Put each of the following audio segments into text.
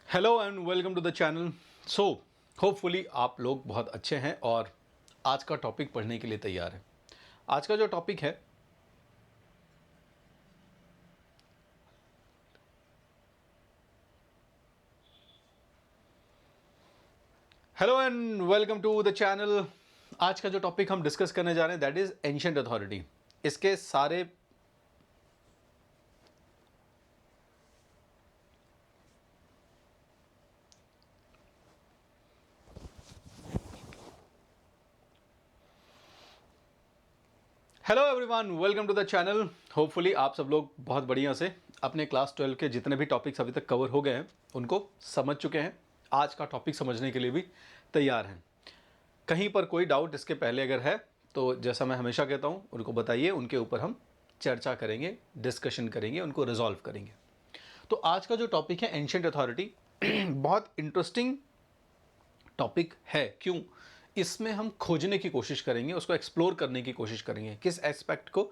Hello and welcome to the channel. So hopefully आप लोग बहुत अच्छे हैं और आज का टॉपिक पढ़ने के लिए तैयार हैं। आज का जो टॉपिक है hello and welcome to the channel. आज का जो टॉपिक हम डिस्कस करने जा रहे हैं दैट इज एंशिएंट अथॉरिटी। इसके सारे hello everyone, welcome to the channel. Hopefully आप सब लोग बहुत बढ़िया से अपने क्लास 12 के जितने भी टॉपिक्स अभी तक कवर हो गए हैं उनको समझ चुके हैं। आज का टॉपिक समझने के लिए भी तैयार हैं। कहीं पर कोई डाउट इसके पहले अगर है तो जैसा मैं हमेशा कहता हूँ उनको बताइए, उनके ऊपर हम चर्चा करेंगे, डिस्कशन करेंगे, उनको रिजॉल्व करेंगे। तो आज का जो टॉपिक है एंशिएंट अथॉरिटी बहुत इंटरेस्टिंग टॉपिक है। क्यों? इसमें हम खोजने की कोशिश करेंगे, उसको एक्सप्लोर करने की कोशिश करेंगे। किस एस्पेक्ट को?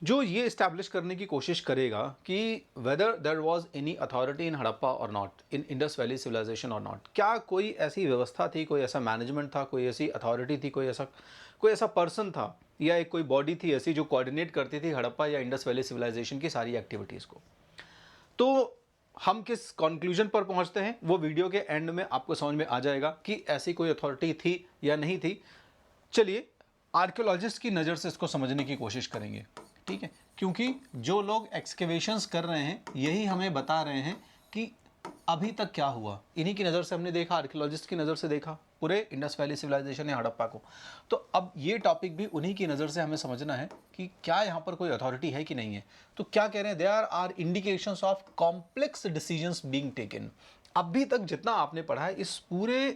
जो ये इस्टेब्लिश करने की कोशिश करेगा कि whether there was any authority in Harappa और not, in Indus valley civilisation और नॉट। क्या कोई ऐसी व्यवस्था थी, कोई ऐसा मैनेजमेंट था, कोई ऐसी अथॉरिटी थी, कोई ऐसा पर्सन था या एक कोई बॉडी थी ऐसी जो कोऑर्डिनेट करती थी हड़प्पा या इंडस वैली सिविलाइजेशन की सारी एक्टिविटीज़ को। तो हम किस कंक्लूजन पर पहुंचते हैं वो वीडियो के एंड में आपको समझ में आ जाएगा कि ऐसी कोई अथॉरिटी थी या नहीं थी। चलिए आर्कियोलॉजिस्ट की नज़र से इसको समझने की कोशिश करेंगे, ठीक है? क्योंकि जो लोग एक्सकेवेशंस कर रहे हैं यही हमें बता रहे हैं कि अभी तक क्या हुआ। इन्हीं की नज़र से हमने देखा, आर्कियोलॉजिस्ट की नज़र से देखा पूरे इंडस वैली सिविलाइजेशन या हड़प्पा को। तो अब ये टॉपिक भी उन्हीं की नज़र से हमें समझना है कि क्या यहाँ पर कोई अथॉरिटी है कि नहीं है। तो क्या कह रहे हैं? There are indications of complex decisions being taken. अभी तक जितना आपने पढ़ा है इस पूरे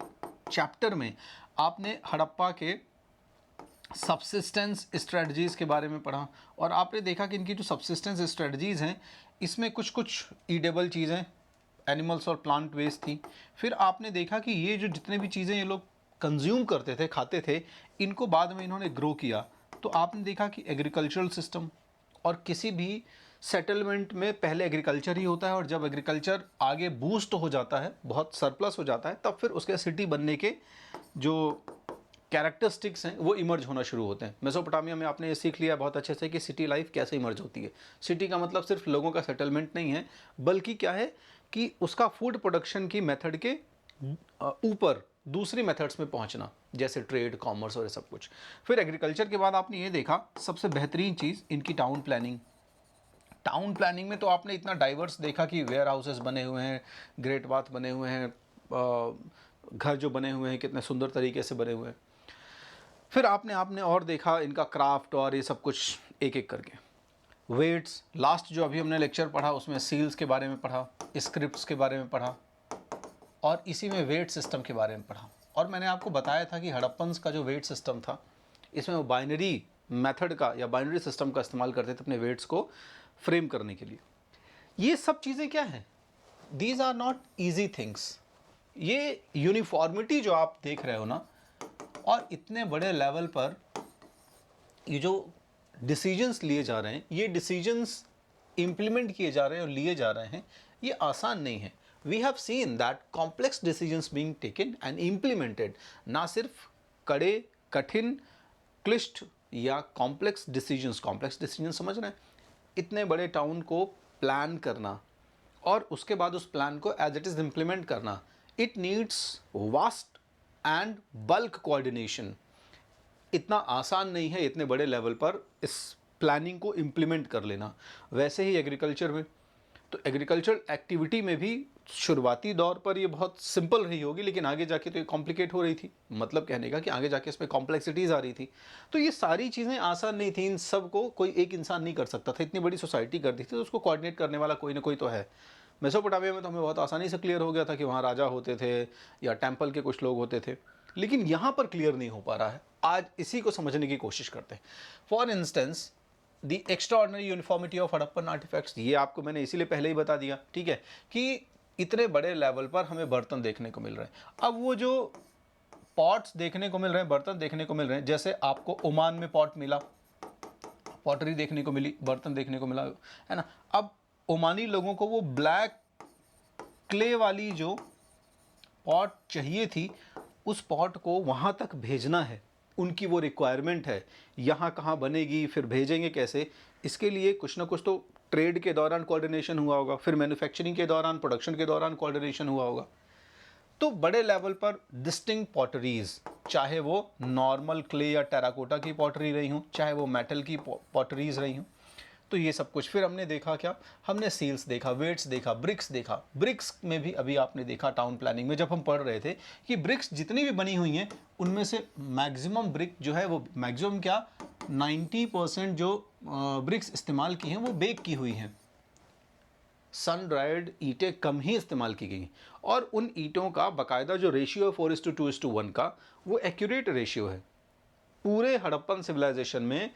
चैप्टर में आपने हड़प्पा के सब्सिस्टेंस स्ट्रेटजीज़ के बारे में पढ़ा और आपने देखा कि इनकी जो सब्सिस्टेंस स्ट्रेटजीज़ हैं इसमें कुछ कुछ ईडेबल चीज़ें एनिमल्स और प्लांट वेस्ट थी। फिर आपने देखा कि ये जो जितने भी चीज़ें ये लोग कंज्यूम करते थे, खाते थे, इनको बाद में इन्होंने ग्रो किया। तो आपने देखा कि एग्रीकल्चरल सिस्टम और किसी भी सेटलमेंट में पहले एग्रीकल्चर ही होता है और जब एग्रीकल्चर आगे बूस्ट हो जाता है, बहुत सरप्लस हो जाता है, तब फिर उसके सिटी बनने के जो कैरेक्टरिस्टिक्स हैं वो इमर्ज होना शुरू होते हैं। मेसोपोटामिया में आपने ये सीख लिया बहुत अच्छे से कि सिटी लाइफ कैसे इमर्ज होती है। सिटी का मतलब सिर्फ लोगों का सेटलमेंट नहीं है, बल्कि क्या है कि उसका फूड प्रोडक्शन की मेथड के ऊपर दूसरी मेथड्स में पहुंचना, जैसे ट्रेड, कॉमर्स और ये सब कुछ। फिर एग्रीकल्चर के बाद आपने ये देखा सबसे बेहतरीन चीज़ इनकी टाउन प्लानिंग। टाउन प्लानिंग में तो आपने इतना डाइवर्स देखा कि वेयर हाउसेस बने हुए हैं, ग्रेट बाथ बने हुए हैं, घर जो बने हुए हैं कितने सुंदर तरीके से बने हुए हैं। फिर आपने आपने और देखा इनका क्राफ्ट और ये सब कुछ एक एक करके। वेट्स, लास्ट जो अभी हमने लेक्चर पढ़ा उसमें सील्स के बारे में पढ़ा, स्क्रिप्ट्स के बारे में पढ़ा और इसी में वेट सिस्टम के बारे में पढ़ा। और मैंने आपको बताया था कि हड़प्पन्स का जो वेट सिस्टम था इसमें वो बाइनरी मेथड का या बाइनरी सिस्टम का इस्तेमाल करते थे अपने वेट्स को फ्रेम करने के लिए। ये सब चीज़ें क्या हैं? These are not easy things. ये यूनिफॉर्मिटी जो आप देख रहे हो ना, और इतने बड़े लेवल पर ये जो डिसीजंस लिए जा रहे हैं, ये डिसीजंस इम्प्लीमेंट किए जा रहे हैं और लिए जा रहे हैं, ये आसान नहीं है। We have seen that complex decisions being taken and implemented. ना सिर्फ कड़े, कठिन, क्लिष्ट या कॉम्प्लेक्स डिसीजंस समझ रहे हैं? इतने बड़े टाउन को प्लान करना और उसके बाद उस प्लान को एज इट इज़ इम्प्लीमेंट करना, it needs vast and bulk coordination. इतना आसान नहीं है इतने बड़े लेवल पर इस प्लानिंग को इम्प्लीमेंट कर लेना। वैसे ही एग्रीकल्चर में, तो एग्रीकल्चर एक्टिविटी में भी शुरुआती दौर पर ये बहुत सिंपल रही होगी, लेकिन आगे जाके तो ये कॉम्प्लिकेट हो रही थी। मतलब कहने का कि आगे जाके इसमें कॉम्प्लेक्सिटीज़ आ रही थी। तो ये सारी चीज़ें आसान नहीं थी, इन सब को कोई एक इंसान नहीं कर सकता था। इतनी बड़ी सोसाइटी करती थी तो उसको कोऑर्डिनेट करने वाला कोई ना कोई तो है। मेसोपोटामिया में तो हमें बहुत आसानी से क्लियर हो गया था कि वहाँ राजा होते थे या टेम्पल के कुछ लोग होते थे, लेकिन यहाँ पर क्लियर नहीं हो पा रहा है। आज इसी को समझने की कोशिश करते हैं। For instance the extraordinary uniformity of Harappan artefacts, ये आपको मैंने इसीलिए पहले ही बता दिया, ठीक है, कि इतने बड़े लेवल पर हमें बर्तन देखने को मिल रहे हैं। अब वो जो पॉट्स देखने को मिल रहे हैं, बर्तन देखने को मिल रहे हैं, जैसे आपको ओमान में पॉट मिला, पॉटरी देखने को मिली, बर्तन देखने को मिला, है ना। अब ओमानी लोगों को वो ब्लैक क्ले वाली जो पॉट चाहिए थी उस पॉट को वहाँ तक भेजना है, उनकी वो रिक्वायरमेंट है, यहाँ कहाँ बनेगी, फिर भेजेंगे कैसे, इसके लिए कुछ ना कुछ तो ट्रेड के दौरान कोऑर्डिनेशन हुआ होगा, फिर मैन्युफैक्चरिंग के दौरान, प्रोडक्शन के दौरान कोऑर्डिनेशन हुआ होगा। तो बड़े लेवल पर डिस्टिंक्ट पॉटरीज, चाहे वो नॉर्मल क्ले या टेराकोटा की पॉटरी रही हूँ, चाहे वो मेटल की पॉटरीज रही हूँ, तो ये सब कुछ। फिर हमने देखा क्या, हमने सील्स देखा, वेट्स देखा, ब्रिक्स देखा। ब्रिक्स में भी अभी आपने देखा टाउन प्लानिंग में जब हम पढ़ रहे थे कि ब्रिक्स जितनी भी बनी हुई हैं उनमें से मैक्सिमम ब्रिक जो है वो मैक्सिमम क्या 90% जो ब्रिक्स इस्तेमाल की हैं वो बेक की हुई हैं। सन ड्राइड ईंटें कम ही इस्तेमाल की गई और उन ईंटों का बाकायदा जो रेशियो है 4:2:1 का, वो एक्यूरेट रेशियो है। पूरे हड़प्पन सिविलाइजेशन में,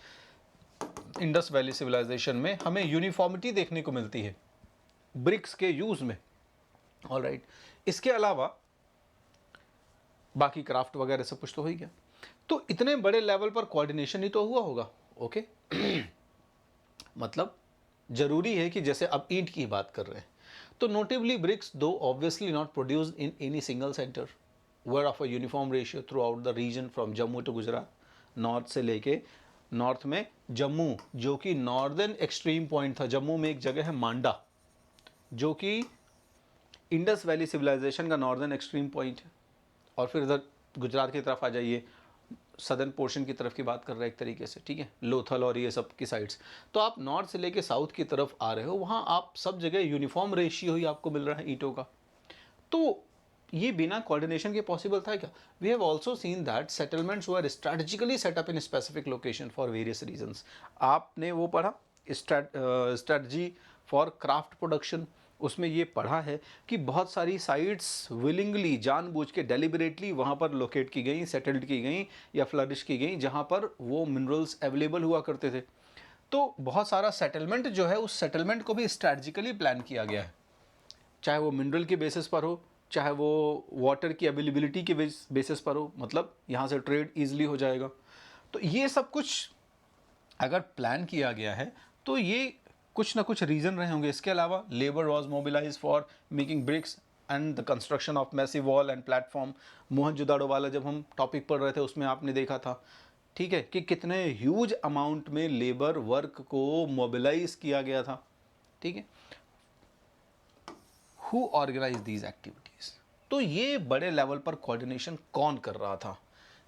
इंडस वैली सिविलाइजेशन में हमें यूनिफॉर्मिटी देखने को मिलती है ब्रिक्स के यूज़ में। ऑलराइट, इसके अलावा बाकी क्राफ्ट वगैरह सब कुछ तो हो ही गया। तो इतने बड़े लेवल पर कोऑर्डिनेशन ही तो हुआ होगा। ओके मतलब जरूरी है कि जैसे अब ईंट की बात कर रहे हैं तो notably bricks though obviously not produced in any single centre were of a uniform ratio throughout the region from Jammu to Gujarat. North से लेके, नॉर्थ में जम्मू जो कि नॉर्दर्न एक्सट्रीम पॉइंट था, जम्मू में एक जगह है मांडा जो कि इंडस वैली सिविलाइजेशन का नॉर्दर्न एक्सट्रीम पॉइंट है। और फिर इधर गुजरात की तरफ आ जाइए, सदर्न पोर्शन की तरफ की बात कर रहे हैं एक तरीके से, ठीक है, लोथल और ये सब की साइड्स। तो आप नॉर्थ से लेके साउथ की तरफ आ रहे हो, वहाँ आप सब जगह यूनिफॉर्म रेशियो ही आपको मिल रहा है ईंटों का। तो ये बिना कोऑर्डिनेशन के पॉसिबल था क्या? We have also seen that settlements were strategically set up in specific location for various reasons. आपने वो पढ़ा स्ट्रेटजी फॉर क्राफ्ट प्रोडक्शन, उसमें ये पढ़ा है कि बहुत सारी साइट्स विलिंगली, जानबूझ के, डेलिबरेटली वहाँ पर लोकेट की गई, सेटल्ड की गई या फ्लरिश की गई जहाँ पर वो मिनरल्स अवेलेबल हुआ करते थे। तो बहुत सारा सेटलमेंट जो है, उस सेटलमेंट को भी स्ट्रेटजिकली प्लान किया गया है, चाहे वो मिनरल के बेसिस पर हो, चाहे वो वाटर की अवेलेबिलिटी के बेसिस पर हो, मतलब यहाँ से ट्रेड ईजिली हो जाएगा। तो ये सब कुछ अगर प्लान किया गया है तो ये कुछ ना कुछ रीज़न रहे होंगे। इसके अलावा labour was mobilise for making bricks and the construction of massive wall and platform. Mohenjodaro वाला जब हम टॉपिक पढ़ रहे थे उसमें आपने देखा था, ठीक है, कि कितने ह्यूज अमाउंट में लेबर वर्क को मोबिलाइज किया गया था, ठीक है। Who organise these activities? तो ये बड़े लेवल पर कोऑर्डिनेशन कौन कर रहा था?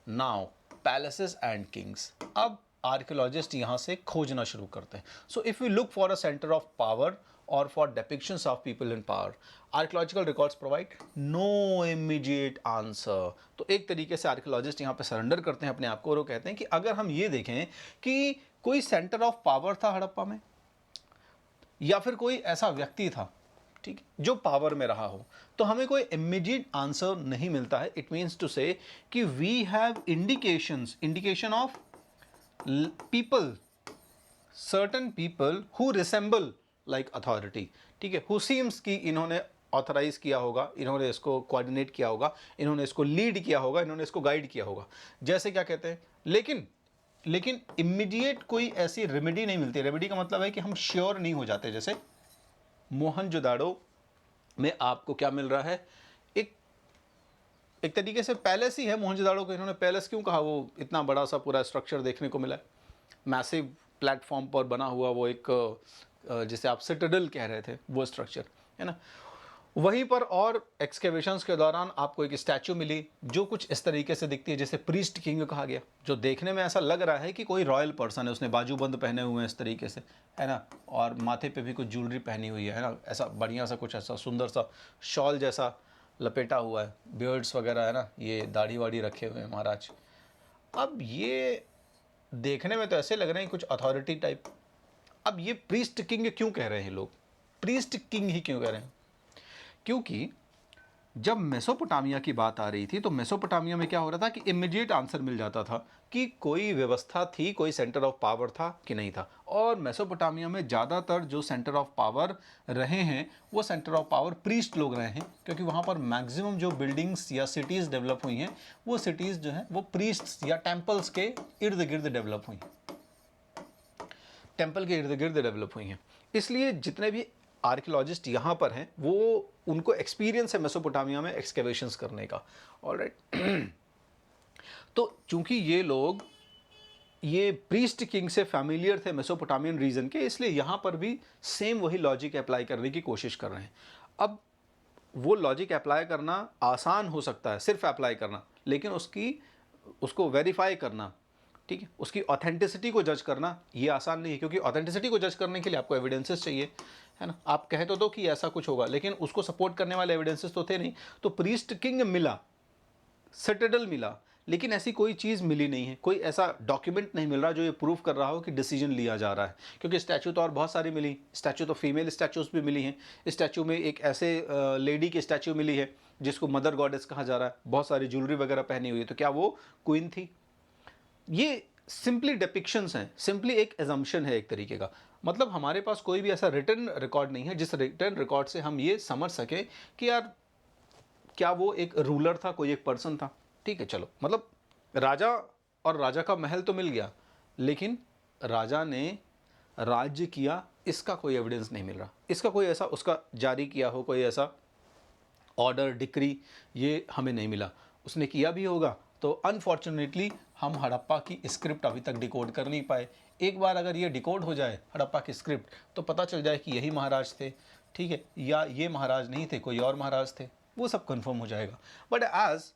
Now palaces and kings. अब आर्कियोलॉजिस्ट यहाँ से खोजना शुरू करते हैं। So if we look for a centre of power और for depictions of people in power, archaeological records provide no immediate answer. तो एक तरीके से आर्कियोलॉजिस्ट यहाँ पे सरेंडर करते हैं अपने आप को और वो कहते हैं कि अगर हम ये देखें कि कोई सेंटर ऑफ पावर था हड़प्पा में या फिर कोई ऐसा व्यक्ति था, ठीक, जो पावर में रहा हो, तो हमें कोई इमीडिएट आंसर नहीं मिलता है। इट मीन्स टू से कि we have indication of people, certain people who resemble like authority, ठीक है, who seems कि इन्होंने ऑथराइज किया होगा, इन्होंने इसको कोऑर्डिनेट किया होगा, इन्होंने इसको लीड किया होगा, इन्होंने इसको गाइड किया होगा, जैसे क्या कहते हैं। लेकिन इमीडिएट कोई ऐसी रेमेडी नहीं मिलती। रेमेडी का मतलब है कि हम श्योर नहीं हो जाते। जैसे मोहनजोदाड़ो में आपको क्या मिल रहा है, एक तरीके से पैलेस ही है मोहनजोदाड़ो को। इन्होंने पैलेस क्यों कहा? वो इतना बड़ा सा पूरा स्ट्रक्चर देखने को मिला है, मैसिव प्लेटफॉर्म पर बना हुआ वो एक, जिसे आप सिटाडेल कह रहे थे, वो स्ट्रक्चर है ना। वहीं पर और एक्सकेवेशंस के दौरान आपको एक स्टैचू मिली जो कुछ इस तरीके से दिखती है, जैसे प्रीस्ट किंग कहा गया, जो देखने में ऐसा लग रहा है कि कोई रॉयल पर्सन है, उसने बाजूबंद पहने हुए हैं इस तरीके से, है ना, और माथे पे भी कुछ ज्वेलरी पहनी हुई है ना, ऐसा बढ़िया सा कुछ ऐसा सुंदर सा शॉल जैसा लपेटा हुआ है, बियर्ड्स वगैरह है ना, ये दाढ़ी वाड़ी रखे हुए हैं महाराज। अब ये देखने में तो ऐसे लग रहे हैं कुछ अथॉरिटी टाइप। अब ये प्रीस्ट किंग क्यों कह रहे हैं लोग? प्रीस्ट किंग ही क्यों कह रहे हैं? क्योंकि जब मेसोपोटामिया की बात आ रही थी तो मेसोपोटामिया में क्या हो रहा था कि इमीडिएट आंसर मिल जाता था कि कोई व्यवस्था थी, कोई सेंटर ऑफ पावर था कि नहीं था। और मेसोपोटामिया में ज़्यादातर जो सेंटर ऑफ पावर रहे हैं वो सेंटर ऑफ पावर प्रीस्ट लोग रहे हैं, क्योंकि वहाँ पर मैक्सिमम जो बिल्डिंग्स या सिटीज़ डेवलप हुई हैं वो सिटीज़ जो हैं वो प्रीस्ट्स या टेम्पल्स के इर्द गिर्द डेवलप हुई, टेम्पल के इर्द गिर्द डेवलप हुई हैं। इसलिए जितने भी आर्कियोलॉजिस्ट यहाँ पर हैं वो उनको एक्सपीरियंस है मेसोपोटामिया में एक्सकेवेशंस करने का। ऑलराइट। तो चूंकि ये लोग ये प्रीस्ट किंग से फैमिलियर थे मेसोपोटामियन रीजन के, इसलिए यहाँ पर भी सेम वही लॉजिक अप्लाई करने की कोशिश कर रहे हैं। अब वो लॉजिक अप्लाई करना आसान हो सकता है, सिर्फ अप्लाई करना, लेकिन उसको वेरीफाई करना, ठीक है, उसकी ऑथेंटिसिटी को जज करना ये आसान नहीं है, क्योंकि ऑथेंटिसिटी को जज करने के लिए आपको एविडेंसेस चाहिए, है ना। आप कहे तो दो कि ऐसा कुछ होगा, लेकिन उसको सपोर्ट करने वाले एविडेंसेस तो थे नहीं। तो प्रीस्ट किंग मिला, सिटाडेल मिला, लेकिन ऐसी कोई चीज़ मिली नहीं है, कोई ऐसा डॉक्यूमेंट नहीं मिल रहा जो ये प्रूव कर रहा हो कि डिसीजन लिया जा रहा है। क्योंकि स्टैचू तो और बहुत सारी मिली, स्टैचू तो फीमेल स्टैचूज भी मिली हैं। स्टैचू में एक ऐसे लेडी की स्टैचू मिली है जिसको मदर गॉडेस कहा जा रहा है, बहुत सारी ज्वेलरी वगैरह पहनी हुई है, तो क्या वो क्वीन थी? ये सिंपली डिपिक्शंस हैं, सिंपली एक एजम्पशन है एक तरीके का। मतलब हमारे पास कोई भी ऐसा रिटन रिकॉर्ड नहीं है जिस रिटन रिकॉर्ड से हम ये समझ सकें कि यार क्या वो एक रूलर था, कोई एक पर्सन था। ठीक है, चलो, मतलब राजा और राजा का महल तो मिल गया, लेकिन राजा ने राज्य किया इसका कोई एविडेंस नहीं मिल रहा, इसका कोई ऐसा उसका जारी किया हो कोई ऐसा ऑर्डर डिक्री, ये हमें नहीं मिला। उसने किया भी होगा तो अनफॉर्चुनेटली हम हड़प्पा की स्क्रिप्ट अभी तक डिकोड कर नहीं पाए। एक बार अगर ये डिकोड हो जाए हड़प्पा की स्क्रिप्ट, तो पता चल जाए कि यही महाराज थे, ठीक है, या ये महाराज नहीं थे, कोई और महाराज थे, वो सब कंफर्म हो जाएगा। But as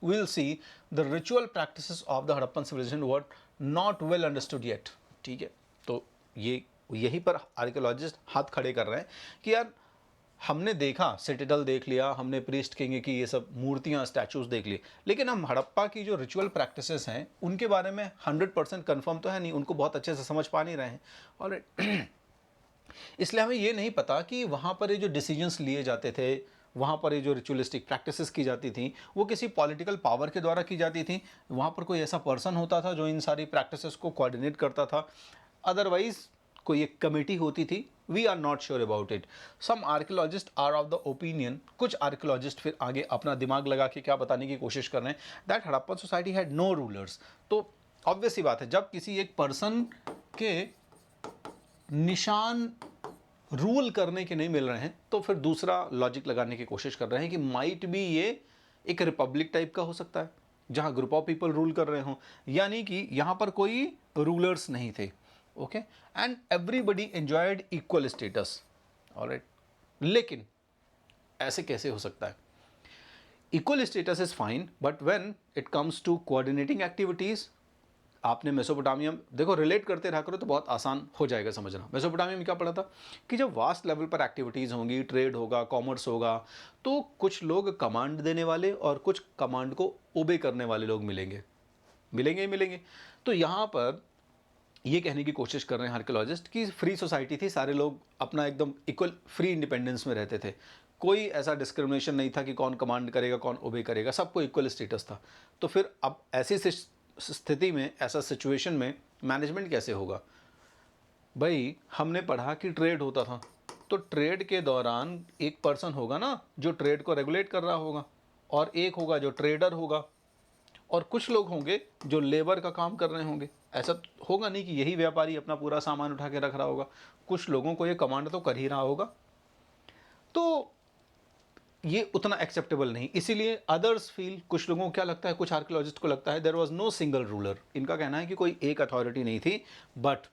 we'll see the ritual practices of the Harappan civilization were not well understood yet। ठीक है, तो यहीं पर आर्कियोलॉजिस्ट हाथ खड़े कर रहे हैं कि यार हमने देखा, सिटाडेल देख लिया, हमने प्रीस्ट किंग की ये सब मूर्तियाँ स्टैचूज देख ली, लेकिन हम हड़प्पा की जो रिचुअल प्रैक्टिसेस हैं उनके बारे में 100% कन्फर्म तो है नहीं, उनको बहुत अच्छे से समझ पा नहीं रहे हैं। और इसलिए हमें ये नहीं पता कि वहाँ पर ये जो डिसीजंस लिए जाते थे, वहाँ पर ये जो रिचुअलिस्टिक प्रैक्टिसेस की जाती थी, वो किसी पॉलिटिकल पावर के द्वारा की जाती थी, वहाँ पर कोई ऐसा पर्सन होता था जो इन सारी प्रैक्टिसेस को कोऑर्डिनेट करता था, अदरवाइज कोई एक कमेटी होती थी। We are not sure about it. Some archaeologist are of the opinion, कुछ आर्कियोलॉजिस्ट फिर आगे अपना दिमाग लगा के क्या बताने की कोशिश कर रहे हैं, that Harappan society had no rulers. तो ऑब्वियस सी बात है, जब किसी एक पर्सन के निशान रूल करने के नहीं मिल रहे हैं, तो फिर दूसरा लॉजिक लगाने की कोशिश कर रहे हैं कि माइट भी ये एक रिपब्लिक टाइप का हो सकता है जहां ग्रुप ऑफ पीपल रूल कर रहे हों, यानी कि यहां पर कोई रूलर्स नहीं थे। Okay, and everybody enjoyed equal status. Alright, लेकिन ऐसे कैसे हो सकता है? Equal status is fine, but when it comes to coordinating activities, आपने मेसोपोटामिया देखो, रिलेट करते रहा करो तो बहुत आसान हो जाएगा समझना। मेसोपोटामिया में क्या पढ़ा था कि जब वास्ट लेवल पर एक्टिविटीज़ होंगी, ट्रेड होगा, कॉमर्स होगा, तो कुछ लोग कमांड देने वाले और कुछ कमांड को ओबे करने वाले लोग मिलेंगे ही मिलेंगे। तो यहाँ पर ये कहने की कोशिश कर रहे हैं आर्कियोलॉजिस्ट कि फ्री सोसाइटी थी, सारे लोग अपना एकदम इक्वल फ्री इंडिपेंडेंस में रहते थे, कोई ऐसा डिस्क्रिमिनेशन नहीं था कि कौन कमांड करेगा कौन ओबे करेगा, सबको इक्वल स्टेटस था। तो फिर अब ऐसी स्थिति में, ऐसा सिचुएशन में मैनेजमेंट कैसे होगा? भाई हमने पढ़ा कि ट्रेड होता था, तो ट्रेड के दौरान एक पर्सन होगा ना जो ट्रेड को रेगुलेट कर रहा होगा, और एक होगा जो ट्रेडर होगा, और कुछ लोग होंगे जो लेबर का काम कर रहे होंगे। ऐसा होगा नहीं कि यही व्यापारी अपना पूरा सामान उठा के रख रहा होगा, कुछ लोगों को ये कमांड तो कर ही रहा होगा। तो ये उतना एक्सेप्टेबल नहीं, इसीलिए अदर्स फील, कुछ लोगों को क्या लगता है, कुछ आर्कियोलॉजिस्ट को लगता है there was no single ruler. इनका कहना है कि कोई एक अथॉरिटी नहीं थी, but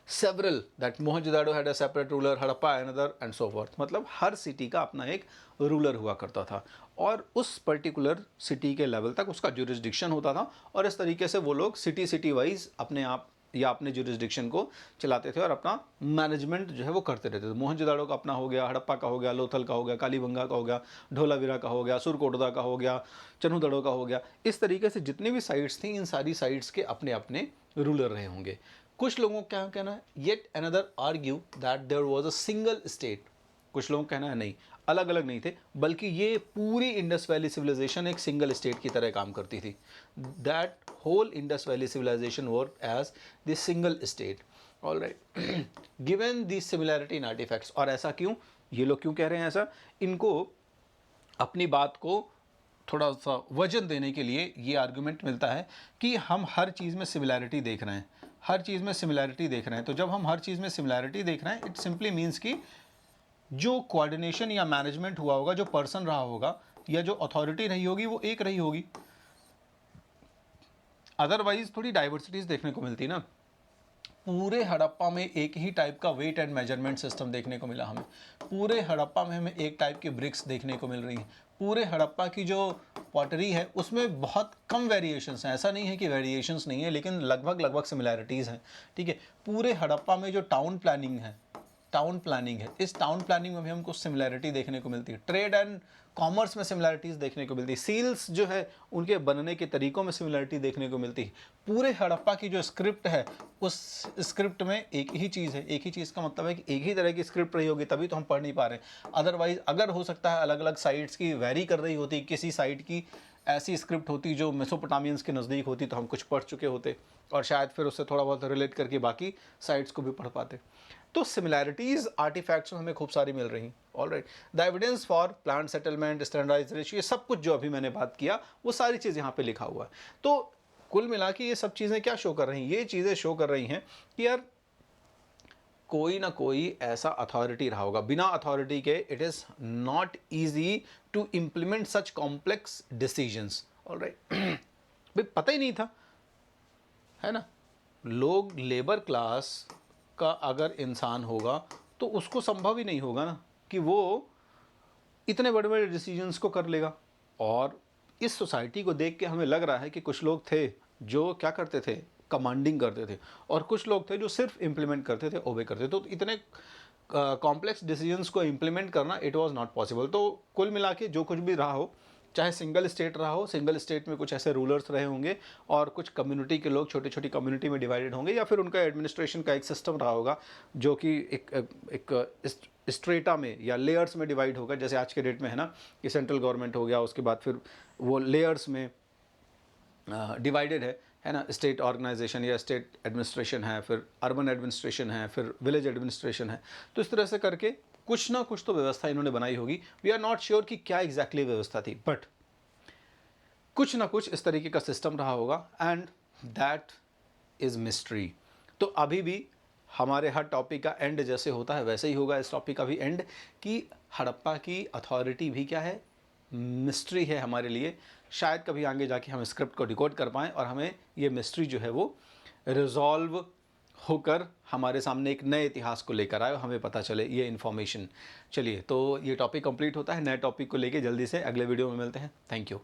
several, that Mohenjodaro had a separate ruler, Harappa another, and so forth. मतलब हर सिटी का अपना एक रूलर हुआ करता था, और उस पर्टिकुलर सिटी के लेवल तक उसका ज्यूरिसडिक्शन होता था, और इस तरीके से वो लोग सिटी वाइज अपने आप या अपने ज्यूरिसडिक्शन को चलाते थे और अपना मैनेजमेंट जो है वो करते रहते थे। मोहनजोदाड़ो का अपना हो गया, हड़प्पा का हो गया, लोथल का हो गया, कालीबंगा का हो गया, ढोलावीरा का हो गया, सुरकोटदा का हो गया, चन्हुदड़ो का हो गया। इस तरीके से जितनी भी साइट्स थी, इन सारी साइट्स के अपने अपने रूलर रहे होंगे। कुछ लोगों का क्या कहना है, yet another argue that there was a single state. कुछ लोगों का कहना है नहीं, अलग अलग नहीं थे, बल्कि ये पूरी इंडस वैली सिविलाइजेशन एक सिंगल स्टेट की तरह काम करती थी। That whole Indus valley civilisation work as the single state. Alright, given the similarity in artefacts. और ऐसा क्यों, ये लोग क्यों कह रहे हैं ऐसा? इनको अपनी बात को थोड़ा सा वजन देने के लिए ये आर्गुमेंट मिलता है कि हम हर चीज़ में सिमिलैरिटी देख रहे हैं। हर चीज़ में सिमिलैरिटी देख रहे हैं। तो जब हम हर चीज़ में सिमिलैरिटी देख रहे हैं, इट सिंपली मीन्स कि जो कोऑर्डिनेशन या मैनेजमेंट हुआ होगा, जो पर्सन रहा होगा या जो अथॉरिटी रही होगी, वो एक रही होगी। अदरवाइज थोड़ी डाइवर्सिटीज़ देखने को मिलती ना। पूरे हड़प्पा में एक ही टाइप का वेट एंड मेजरमेंट सिस्टम देखने को मिला हमें। पूरे हड़प्पा में हमें एक टाइप की ब्रिक्स देखने को मिल रही हैं। पूरे हड़प्पा की जो पॉटरी है उसमें बहुत कम वेरिएशंस हैं। ऐसा नहीं है कि वेरिएशंस नहीं है, लेकिन लगभग लगभग सिमिलैरिटीज़ हैं। ठीक है, पूरे हड़प्पा में जो टाउन प्लानिंग है, इस टाउन प्लानिंग में भी हमको सिमिलैरिटी देखने को मिलती है। ट्रेड एंड कॉमर्स में सिमिलैरिटीज़ देखने को मिलती है। सील्स जो है उनके बनने के तरीक़ों में सिमिलैरिटी देखने को मिलती है। पूरे हड़प्पा की जो स्क्रिप्ट है, उस स्क्रिप्ट में एक ही चीज़ है। एक ही चीज़ का मतलब है कि एक ही तरह की स्क्रिप्ट रही होगी, तभी तो हम पढ़ नहीं पा रहे हैं। अदरवाइज़ अगर हो सकता है अलग अलग साइट्स की वेरी कर रही होती, किसी साइट की ऐसी स्क्रिप्ट होती जो मेसोपोटामियंस के नज़दीक होती, तो हम कुछ पढ़ चुके होते और शायद फिर उससे थोड़ा बहुत रिलेट करके बाकी साइट्स को भी पढ़ पाते। तो सिमिलैरिटीज़ आर्टिफैक्ट्स में हमें खूब सारी मिल रही। Alright, the evidence for plant settlement, standardised ratio, ये सब कुछ जो अभी मैंने बात किया वो सारी चीज़ यहाँ पे लिखा हुआ है। तो कुल मिला के ये सब चीज़ें क्या शो कर रही हैं? ये चीज़ें शो कर रही हैं कि यार कोई ना कोई ऐसा अथॉरिटी रहा होगा। बिना अथॉरिटी के it is not easy to implement such complex decisions. Alright, भाई पता ही नहीं था, है ना। लोग लेबर क्लास का अगर इंसान होगा तो उसको संभव ही नहीं होगा ना कि वो इतने बड़े बड़े डिसीजंस को कर लेगा। और इस सोसाइटी को देख के हमें लग रहा है कि कुछ लोग थे जो क्या करते थे, कमांडिंग करते थे, और कुछ लोग थे जो सिर्फ इम्प्लीमेंट करते थे, ओबे करते थे। तो इतने कॉम्प्लेक्स डिसीजंस को इम्प्लीमेंट करना इट वाज नॉट पॉसिबल। तो कुल मिला के जो कुछ भी रहा हो, चाहे सिंगल स्टेट रहा हो, सिंगल स्टेट में कुछ ऐसे रूलर्स रहे होंगे और कुछ कम्युनिटी के लोग छोटी छोटी कम्युनिटी में डिवाइडेड होंगे, या फिर उनका एडमिनिस्ट्रेशन का एक सिस्टम रहा होगा जो कि एक स्ट्रेटा में या लेयर्स में डिवाइड होगा। जैसे आज के डेट में है ना कि सेंट्रल गवर्नमेंट हो गया, उसके बाद फिर वो लेयर्स में डिवाइडेड है ना। स्टेट ऑर्गेनाइजेशन या स्टेट एडमिनिस्ट्रेशन है, फिर अर्बन एडमिनिस्ट्रेशन है, फिर विलेज एडमिनिस्ट्रेशन है। तो इस तरह से करके कुछ ना कुछ तो व्यवस्था इन्होंने बनाई होगी। वी आर नॉट श्योर कि क्या एग्जैक्टली व्यवस्था थी, बट कुछ ना कुछ इस तरीके का सिस्टम रहा होगा, एंड दैट इज़ मिस्ट्री। तो अभी भी हमारे हर टॉपिक का एंड जैसे होता है वैसे ही होगा इस टॉपिक का भी एंड, कि हड़प्पा की अथॉरिटी भी क्या है, मिस्ट्री है हमारे लिए। शायद कभी आगे जाके हम स्क्रिप्ट को डिकोड कर पाएँ और हमें ये मिस्ट्री जो है वो रिजॉल्व होकर हमारे सामने एक नए इतिहास को लेकर आए और हमें पता चले ये इन्फॉर्मेशन। चलिए, तो ये टॉपिक कंप्लीट होता है। नए टॉपिक को लेके जल्दी से अगले वीडियो में मिलते हैं। Thank you.